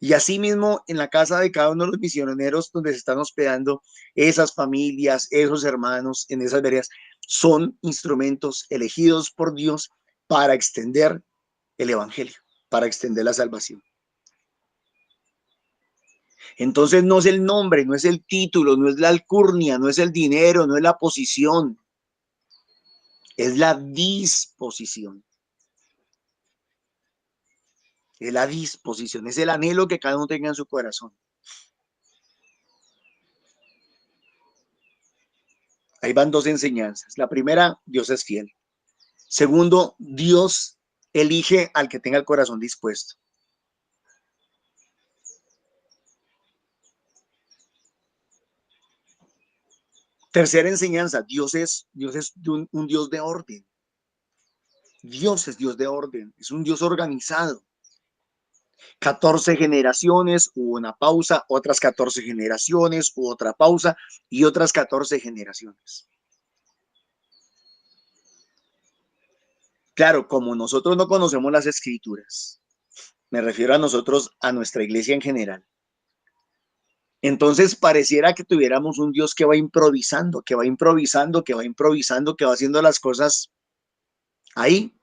Y asimismo, en la casa de cada uno de los misioneros donde se están hospedando, esas familias, esos hermanos en esas veredas, son instrumentos elegidos por Dios para extender el evangelio, para extender la salvación. Entonces no es el nombre, no es el título, no es la alcurnia, no es el dinero, no es la posición, es la disposición. Es la disposición, es el anhelo que cada uno tenga en su corazón. Ahí van dos enseñanzas. La primera, Dios es fiel. Segundo, Dios elige al que tenga el corazón dispuesto. Tercera enseñanza, Dios es un Dios de orden. Dios es Dios de orden, es un Dios organizado. 14 generaciones, hubo una pausa, otras 14 generaciones, hubo otra pausa y otras 14 generaciones. Claro, como nosotros no conocemos las escrituras, me refiero a nosotros, a nuestra iglesia en general. Entonces pareciera que tuviéramos un Dios que va improvisando, que va improvisando, que va improvisando, que va haciendo las cosas ahí.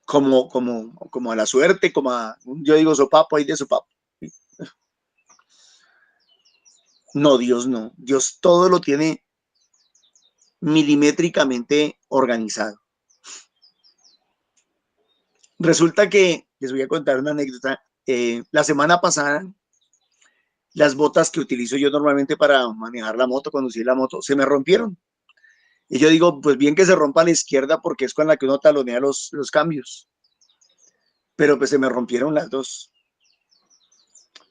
Como a la suerte, yo digo sopapo, ahí de sopapo. No, Dios no. Dios todo lo tiene milimétricamente organizado. Resulta que, les voy a contar una anécdota, la semana pasada, las botas que utilizo yo normalmente para manejar la moto, conducir la moto, se me rompieron. Y yo digo, pues bien que se rompa a la izquierda porque es con la que uno talonea los cambios. Pero pues se me rompieron las dos.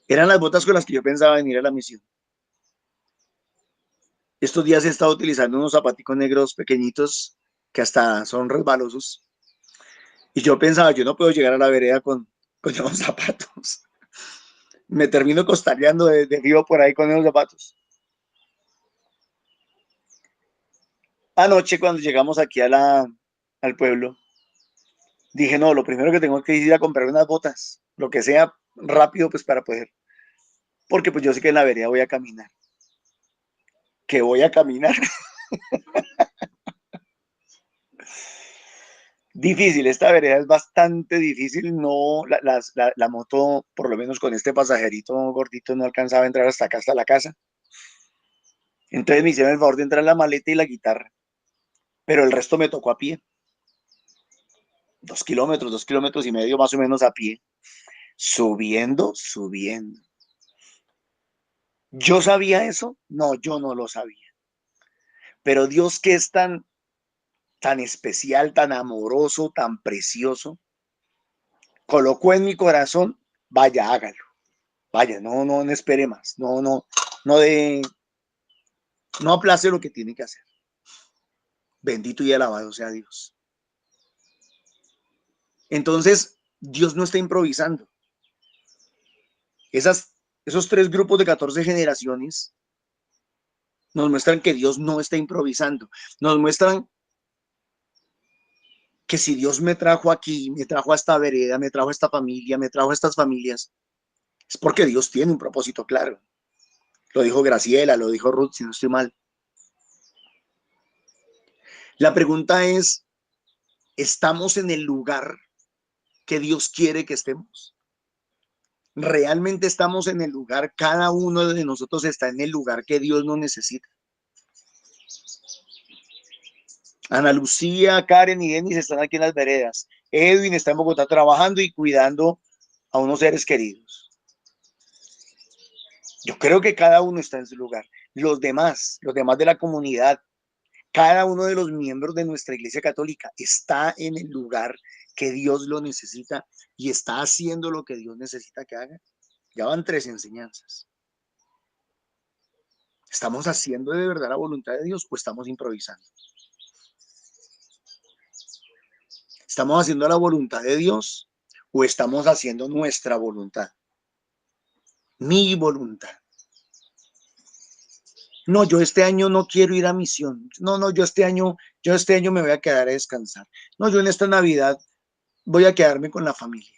Eran las botas con las que yo pensaba venir a la misión. Estos días he estado utilizando unos zapaticos negros pequeñitos que hasta son resbalosos. Y yo pensaba, yo no puedo llegar a la vereda con esos zapatos. Me termino costaleando de río por ahí con esos zapatos. Anoche cuando llegamos aquí al pueblo, dije, no, lo primero que tengo que ir a comprar unas botas, lo que sea rápido pues para poder, porque pues yo sé que en la vereda voy a caminar. Que voy a caminar. Difícil, esta vereda es bastante difícil, no, la moto, por lo menos con este pasajerito gordito, no alcanzaba a entrar hasta acá, hasta la casa. Entonces me hicieron el favor de entrar la maleta y la guitarra, pero el resto me tocó a pie. 2 kilómetros y medio más o menos a pie, subiendo. ¿Yo sabía eso? No, yo no lo sabía. Pero Dios que es tan especial, tan amoroso, tan precioso, colocó en mi corazón, vaya, hágalo. Vaya, no espere más, no aplace lo que tiene que hacer. Bendito y alabado sea Dios. Entonces, Dios no está improvisando. Esos 3 grupos de 14 generaciones nos muestran que Dios no está improvisando. Nos muestran que si Dios me trajo aquí, me trajo a esta vereda, me trajo a esta familia, me trajo a estas familias, es porque Dios tiene un propósito claro. Lo dijo Graciela, lo dijo Ruth, si no estoy mal. La pregunta es, ¿estamos en el lugar que Dios quiere que estemos? ¿Realmente estamos en el lugar? Cada uno de nosotros está en el lugar que Dios nos necesita. Ana Lucía, Karen y Denis están aquí en las veredas. Edwin está en Bogotá trabajando y cuidando a unos seres queridos. Yo creo que cada uno está en su lugar. Los demás de la comunidad, cada uno de los miembros de nuestra Iglesia Católica está en el lugar que Dios lo necesita y está haciendo lo que Dios necesita que haga. Ya van 3 enseñanzas. ¿Estamos haciendo de verdad la voluntad de Dios o estamos improvisando? ¿Estamos haciendo la voluntad de Dios o estamos haciendo nuestra voluntad? Mi voluntad. No, yo este año no quiero ir a misión. No, yo este año me voy a quedar a descansar. No, yo en esta Navidad voy a quedarme con la familia.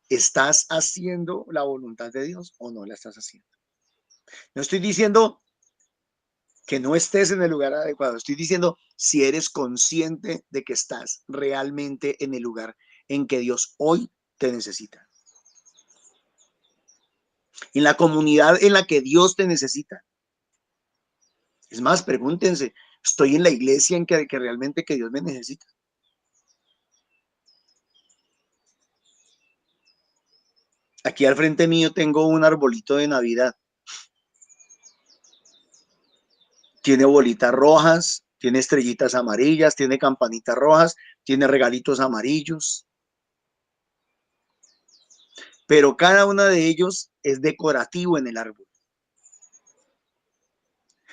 ¿Estás haciendo la voluntad de Dios o no la estás haciendo? No estoy diciendo que no estés en el lugar adecuado. Estoy diciendo si eres consciente de que estás realmente en el lugar en que Dios hoy te necesita. En la comunidad en la que Dios te necesita. Es más, pregúntense, ¿estoy en la iglesia en que realmente que Dios me necesita? Aquí al frente mío tengo un arbolito de Navidad. Tiene bolitas rojas, tiene estrellitas amarillas, tiene campanitas rojas, tiene regalitos amarillos. Pero cada uno de ellos es decorativo en el árbol.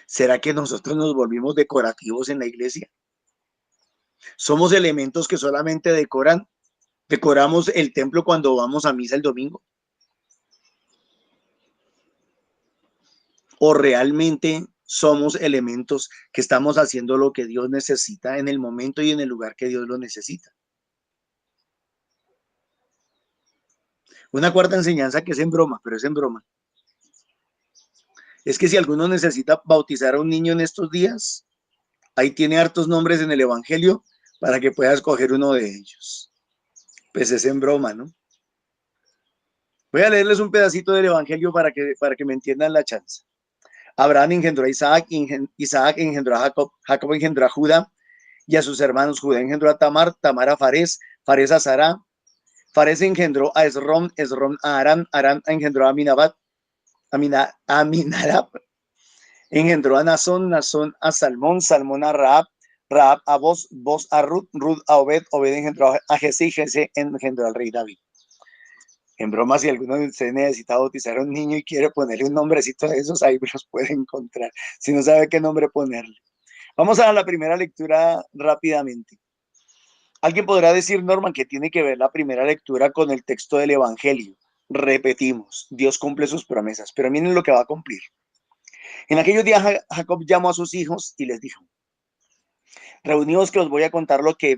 ¿Será que nosotros nos volvimos decorativos en la iglesia? ¿Somos elementos que solamente decoramos el templo cuando vamos a misa el domingo? ¿O realmente somos elementos que estamos haciendo lo que Dios necesita en el momento y en el lugar que Dios lo necesita? Una cuarta enseñanza que es en broma, pero es en broma. Es que si alguno necesita bautizar a un niño en estos días, ahí tiene hartos nombres en el Evangelio para que pueda escoger uno de ellos. Pues es en broma, ¿no? Voy a leerles un pedacito del Evangelio para que me entiendan la chance. Abraham engendró a Isaac, Isaac engendró a Jacob, Jacob engendró a Judá y a sus hermanos. Judá engendró a Tamar, Tamar a Fares, Fares a Sará, Fares engendró a Esrom, Esrom a Aram, Aram engendró a Aminadab, Aminadab engendró a Nazón, Nazón a Salmón, Salmón a Rahab, Rahab a Boz, Boz a Ruth, Ruth a Obed, Obed engendró a Jesé y Jesé engendró al rey David. En broma, si alguno de ustedes necesita bautizar a un niño y quiere ponerle un nombrecito de esos, ahí los puede encontrar, si no sabe qué nombre ponerle. Vamos a la primera lectura rápidamente. Alguien podrá decir, Norman, que tiene que ver la primera lectura con el texto del Evangelio. Repetimos, Dios cumple sus promesas, pero miren lo que va a cumplir. En aquellos días Jacob llamó a sus hijos y les dijo, reuníos que os voy a contar lo que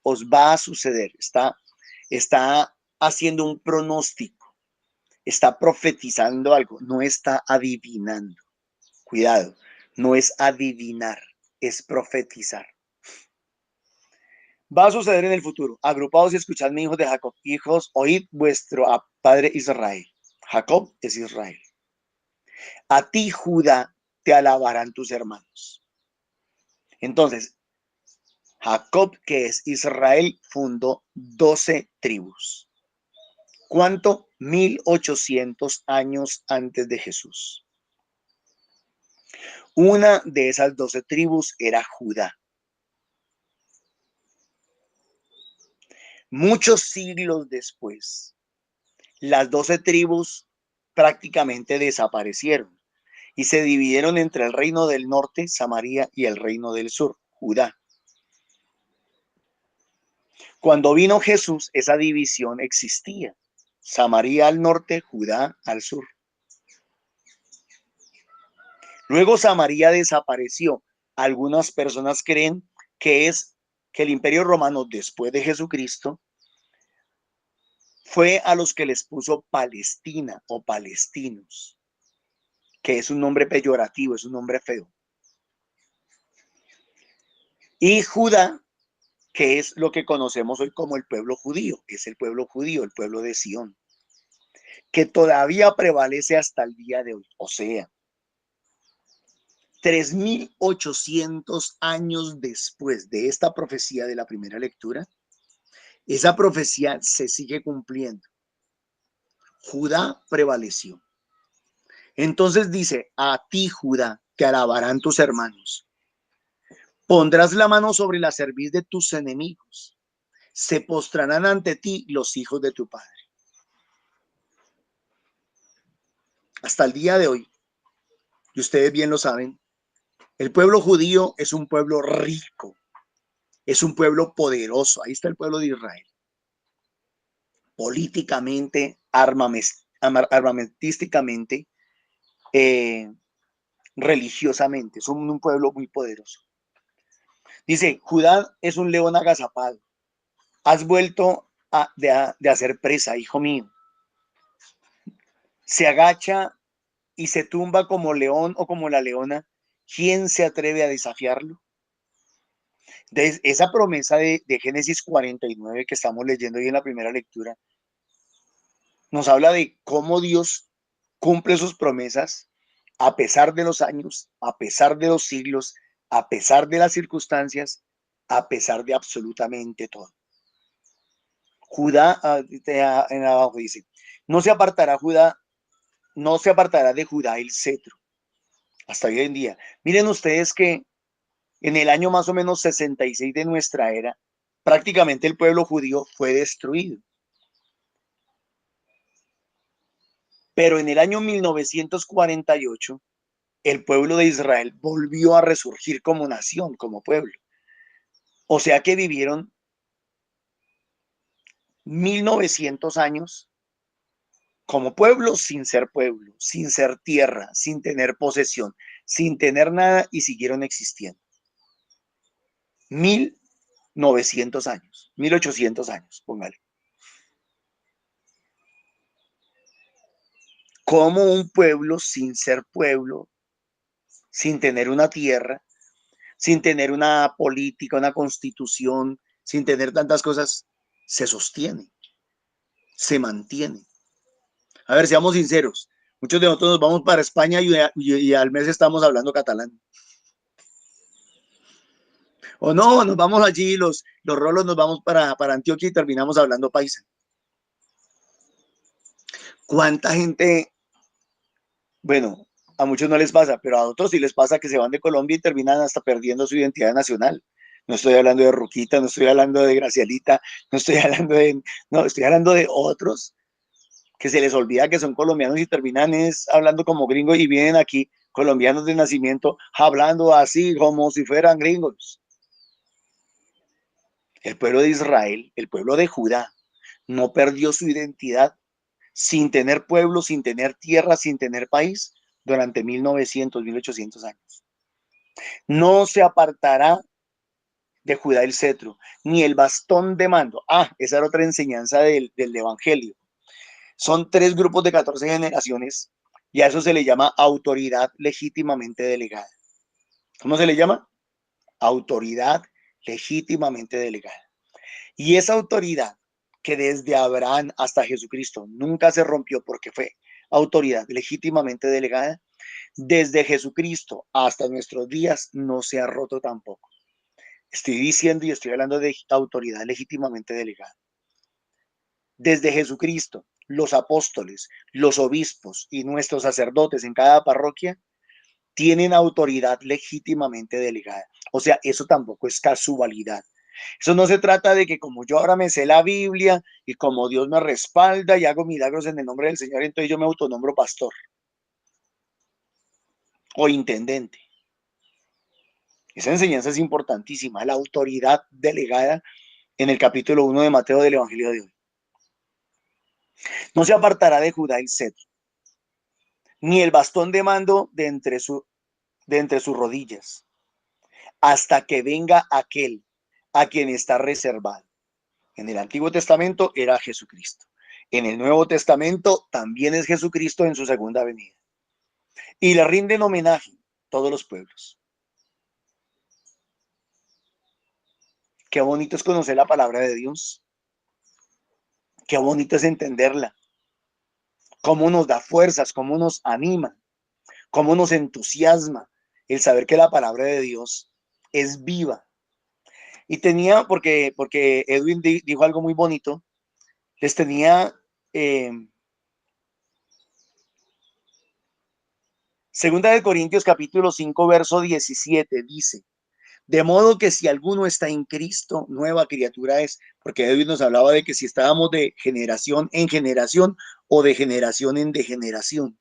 os va a suceder. Está haciendo un pronóstico, está profetizando algo, no está adivinando. Cuidado, no es adivinar, es profetizar. Va a suceder en el futuro. Agrupados y escuchadme, hijos de Jacob. Hijos, oíd vuestro padre Israel. Jacob es Israel. A ti, Judá, te alabarán tus hermanos. Entonces, Jacob, que es Israel, fundó 12 tribus. ¿Cuánto? 1800 años antes de Jesús. Una de esas 12 tribus era Judá. Muchos siglos después, las 12 tribus prácticamente desaparecieron y se dividieron entre el reino del norte, Samaria, y el reino del sur, Judá. Cuando vino Jesús, esa división existía. Samaria al norte, Judá al sur. Luego Samaria desapareció. Algunas personas creen que el Imperio Romano, después de Jesucristo, fue a los que les puso Palestina o palestinos, que es un nombre peyorativo, es un nombre feo. Y Judá, que es lo que conocemos hoy como el pueblo judío, es el pueblo judío, el pueblo de Sión, que todavía prevalece hasta el día de hoy. O sea, 3.800 años después de esta profecía de la primera lectura, esa profecía se sigue cumpliendo. Judá prevaleció. Entonces dice, a ti, Judá, te alabarán tus hermanos. Pondrás la mano sobre la cerviz de tus enemigos. Se postrarán ante ti los hijos de tu padre. Hasta el día de hoy, y ustedes bien lo saben, el pueblo judío es un pueblo rico, es un pueblo poderoso. Ahí está el pueblo de Israel. Políticamente, armamentísticamente, religiosamente, son un pueblo muy poderoso. Dice, Judá es un león agazapado. Has vuelto de hacer presa, hijo mío. Se agacha y se tumba como león o como la leona. ¿Quién se atreve a desafiarlo? Entonces, esa promesa de Génesis 49 que estamos leyendo hoy en la primera lectura, nos habla de cómo Dios cumple sus promesas a pesar de los años, a pesar de los siglos, a pesar de las circunstancias, a pesar de absolutamente todo. Judá, en abajo dice, no se apartará Judá, no se apartará de Judá el cetro, hasta hoy en día. Miren ustedes que en el año más o menos 66 de nuestra era, prácticamente el pueblo judío fue destruido. Pero en el año 1948, el pueblo de Israel volvió a resurgir como nación, como pueblo. O sea que vivieron 1900 años como pueblo, sin ser tierra, sin tener posesión, sin tener nada y siguieron existiendo. 1900 años, 1800 años, póngale. Como un pueblo sin ser pueblo, sin tener una tierra, sin tener una política, una constitución, sin tener tantas cosas, se sostiene, se mantiene. A ver, seamos sinceros. Muchos de nosotros nos vamos para España y al mes estamos hablando catalán. O no, nos vamos allí, los rolos nos vamos para Antioquia y terminamos hablando paisa. ¿Cuánta gente? Bueno, a muchos no les pasa, pero a otros sí les pasa que se van de Colombia y terminan hasta perdiendo su identidad nacional. No estoy hablando de Ruquita, no estoy hablando de Gracielita, no, estoy hablando de otros que se les olvida que son colombianos y terminan hablando como gringos y vienen aquí colombianos de nacimiento hablando así como si fueran gringos. El pueblo de Israel, el pueblo de Judá, no perdió su identidad sin tener pueblo, sin tener tierra, sin tener país durante 1900, 1800 años. No se apartará de Judá el cetro, ni el bastón de mando. Esa era otra enseñanza del Evangelio. Son 3 grupos de 14 generaciones y a eso se le llama autoridad legítimamente delegada. ¿Cómo se le llama? Autoridad legítimamente delegada. Y esa autoridad que desde Abraham hasta Jesucristo nunca se rompió porque fue autoridad legítimamente delegada, desde Jesucristo hasta nuestros días no se ha roto tampoco. Estoy diciendo y estoy hablando de autoridad legítimamente delegada. Desde Jesucristo, los apóstoles, los obispos y nuestros sacerdotes en cada parroquia tienen autoridad legítimamente delegada. O sea, eso tampoco es casualidad. Eso no se trata de que como yo ahora me sé la Biblia y como Dios me respalda y hago milagros en el nombre del Señor, entonces yo me autonombro pastor o intendente. Esa enseñanza es importantísima, la autoridad delegada en el capítulo 1 de Mateo del Evangelio de hoy. No se apartará de Judá el cetro, ni el bastón de mando de entre sus rodillas, hasta que venga aquel a quien está reservado. En el Antiguo Testamento era Jesucristo. En el Nuevo Testamento también es Jesucristo en su segunda venida. Y le rinden homenaje todos los pueblos. Qué bonito es conocer la palabra de Dios. Qué bonito es entenderla. Cómo nos da fuerzas, cómo nos anima, cómo nos entusiasma el saber que la palabra de Dios es viva. Y tenía, porque Edwin dijo algo muy bonito, les tenía, segunda de Corintios capítulo 5, verso 17, dice, de modo que si alguno está en Cristo, nueva criatura es, porque Edwin nos hablaba de que si estábamos de generación en generación o de generación en degeneración.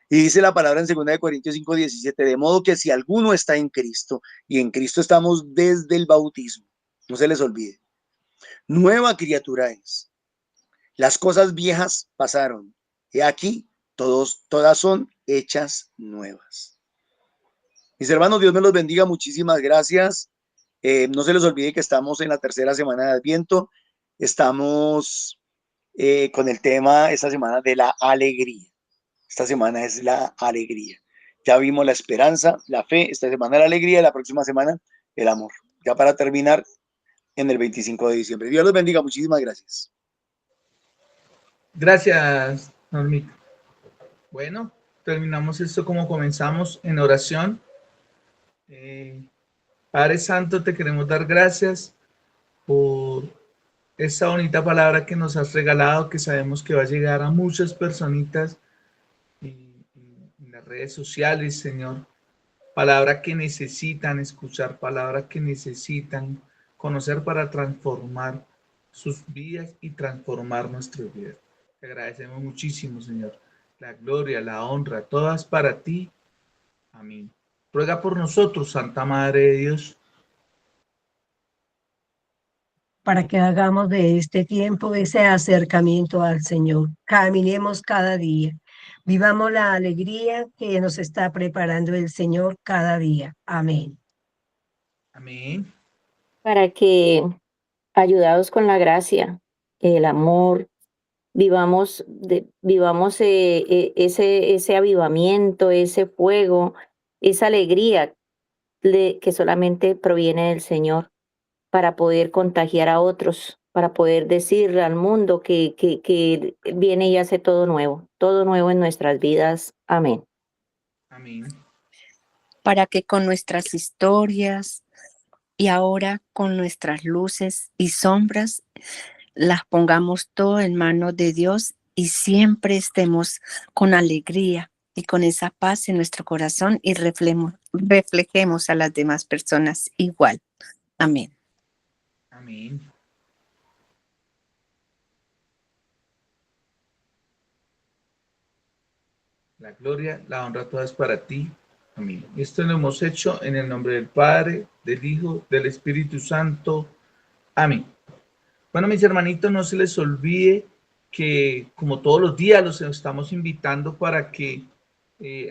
Y dice la palabra en 2 de Corintios 5, 17, de modo que si alguno está en Cristo, y en Cristo estamos desde el bautismo, no se les olvide, nueva criatura es. Las cosas viejas pasaron, y aquí todas son hechas nuevas. Mis hermanos, Dios me los bendiga, muchísimas gracias. No se les olvide que estamos en la tercera semana de Adviento, estamos con el tema esta semana de la alegría. Esta semana es la alegría. Ya vimos la esperanza, la fe, esta semana la alegría y la próxima semana el amor. Ya para terminar en el 25 de diciembre. Dios los bendiga, muchísimas gracias. Gracias, Normita. Bueno, terminamos esto como comenzamos en oración. Padre Santo, te queremos dar gracias por esta bonita palabra que nos has regalado, que sabemos que va a llegar a muchas personitas en las redes sociales, Señor. Palabra que necesitan escuchar, palabra que necesitan conocer para transformar sus vidas y transformar nuestras vidas. Te agradecemos muchísimo, Señor. La gloria, la honra, todas para ti. Amén. Ruega por nosotros, Santa Madre de Dios, para que hagamos de este tiempo ese acercamiento al Señor. Caminemos cada día. Vivamos la alegría que nos está preparando el Señor cada día. Amén. amén. Para que, ayudados con la gracia, el amor, vivamos ese avivamiento, ese fuego, esa alegría que solamente proviene del Señor, para poder contagiar a otros, para poder decirle al mundo que viene y hace todo nuevo en nuestras vidas. Amén. Amén. Para que con nuestras historias y ahora con nuestras luces y sombras las pongamos todo en manos de Dios y siempre estemos con alegría y con esa paz en nuestro corazón y reflejemos a las demás personas igual. Amén. Amén. La gloria, la honra, todas para ti. Amén. Esto lo hemos hecho en el nombre del Padre, del Hijo, del Espíritu Santo. Amén. Bueno, mis hermanitos, no se les olvide que como todos los días los estamos invitando para que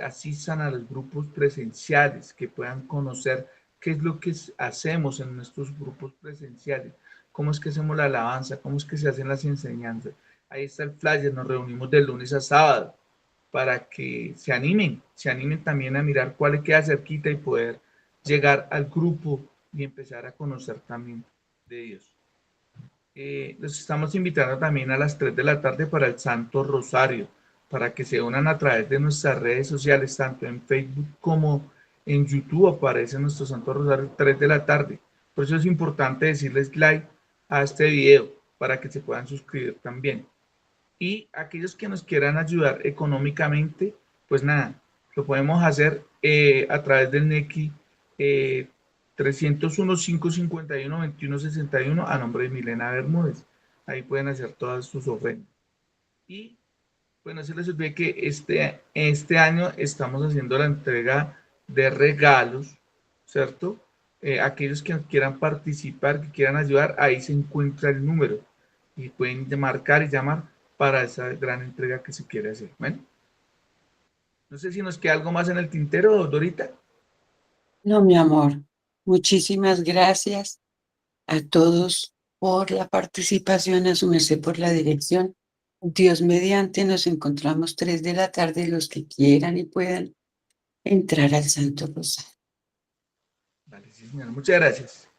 asistan a los grupos presenciales, que puedan conocer qué es lo que hacemos en nuestros grupos presenciales, cómo es que hacemos la alabanza, cómo es que se hacen las enseñanzas. Ahí está el flyer, nos reunimos de lunes a sábado para que se animen también a mirar cuál le queda cerquita y poder llegar al grupo y empezar a conocer también de Dios. Los estamos invitando también a las 3 de la tarde para el Santo Rosario, para que se unan a través de nuestras redes sociales, tanto en Facebook como en YouTube aparece nuestro Santo Rosario 3 de la tarde. Por eso es importante decirles like a este video para que se puedan suscribir también. Y aquellos que nos quieran ayudar económicamente, pues nada, lo podemos hacer a través del NECI 301-551-2161 a nombre de Milena Bermúdez. Ahí pueden hacer todas sus ofrendas. Y bueno, se les olvide que este año estamos haciendo la entrega de regalos, ¿cierto? Aquellos que quieran participar, que quieran ayudar, ahí se encuentra el número y pueden marcar y llamar para esa gran entrega que se quiere hacer. Bueno, no sé si nos queda algo más en el tintero, Dorita. No, mi amor, muchísimas gracias a todos por la participación, a su merced por la dirección. Dios mediante, nos encontramos 3 de la tarde, los que quieran y puedan entrar al Santo Rosario. Vale, sí, señora. Muchas gracias.